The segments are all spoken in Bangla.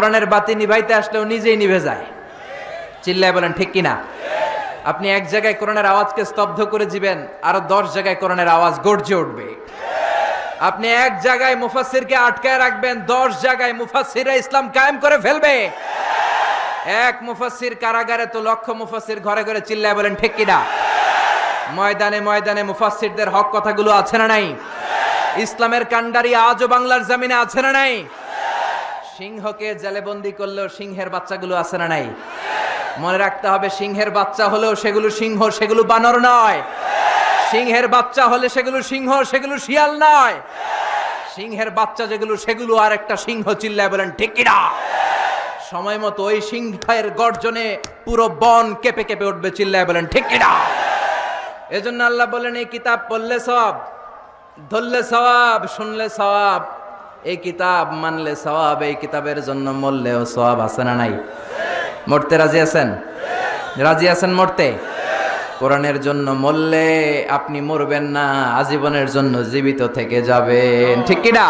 কোরআনের বাতি নিভাইতে আসলেও নিজেই নিভে যায়। চিল্লায় বলেন ঠিক কিনা? আপনি এক জায়গায় কোরআনের আওয়াজকে স্তব্ধ করে দিবেন, আরো 10 জায়গায় কোরআনের আওয়াজ গর্জে উঠবে। আপনি এক জায়গায় মুফাসসিরকে আটকায় রাখবেন, 10 জায়গায় মুফাসসিররা ইসলাম কায়েম করে ফেলবে। এক মুফাসসির কারাগারে তো লক্ষ মুফাসসির ঘরে ঘরে। চিল্লায় বলেন ঠিক কিনা? ময়দানে ময়দানে মুফাসসিরদের হক কথাগুলো আছে না নাই? ইসলামের কান্ডারি আজও বাংলার জমিনে আছে না নাই? সিংহকে জেলেবন্দি করলেও সিংহের বাচ্চাগুলো আছে না নাই? মনে রাখতে হবে, সিংহের বাচ্চা হলেও সেগুলো সিংহ, সেগুলো বানর নয়। সিংহের বাচ্চা হলে সেগুলো সিংহ, সেগুলো শিয়াল নয়। সিংহের বাচ্চা যেগুলো, সেগুলো আর একটা সিংহ। চিল্লায় বলেন ঠিক কিনা? সময় মতো ওই সিংহের গর্জনে পুরো বন কেঁপে কেঁপে উঠবে। চিল্লায় বলেন ঠিক কিনা? এজন্য আল্লাহ বলেন, এই কিতাব পড়লে সওয়াব, ধরলে সওয়াব, শুনলে সওয়াব, এই কিতাব মানলে সওয়াব, এই কিতাবের জন্য মরলেও সওয়াব। আছে না নাই? মরতে রাজি আছেন? রাজি আছেন মরতে? কোরআনের জন্য মরলে আপনি মরবেন না, আজীবনের জন্য জীবিত থেকে যাবেন। ঠিক কিনা?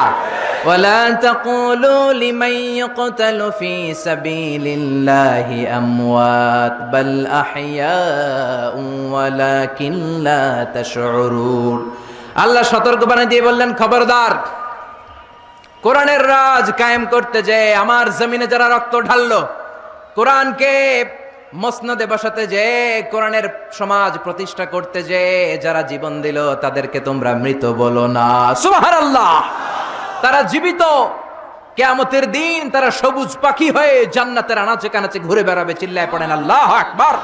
ওয়ালা তাকুলু লিমান ইয়াকতালু ফি সাবিলিল্লাহি আমওয়াত বাল আহইয়াউ ওয়ালাকিন লা তাশউরুন। আল্লাহ সতর্ক বানিয়ে দিয়ে বললেন, খবরদার, কোরআনের রাজ কায়েম করতে যে আমার জমিনে যারা রক্ত ঢাললো, কোরআনকে মসনদে বসাতে যে, কোরআনের সমাজ প্রতিষ্ঠা করতে যে যারা জীবন দিল, তাদেরকে তোমরা মৃত বলো না। সুবহানাল্লাহ! তারা জীবিত। কিয়ামতের দিন তারা সবুজ পাখি হয়ে জান্নাতের আনাচে কানাচে ঘুরে বেড়াবে। চিল্লায় পড়েন আল্লাহু আকবার।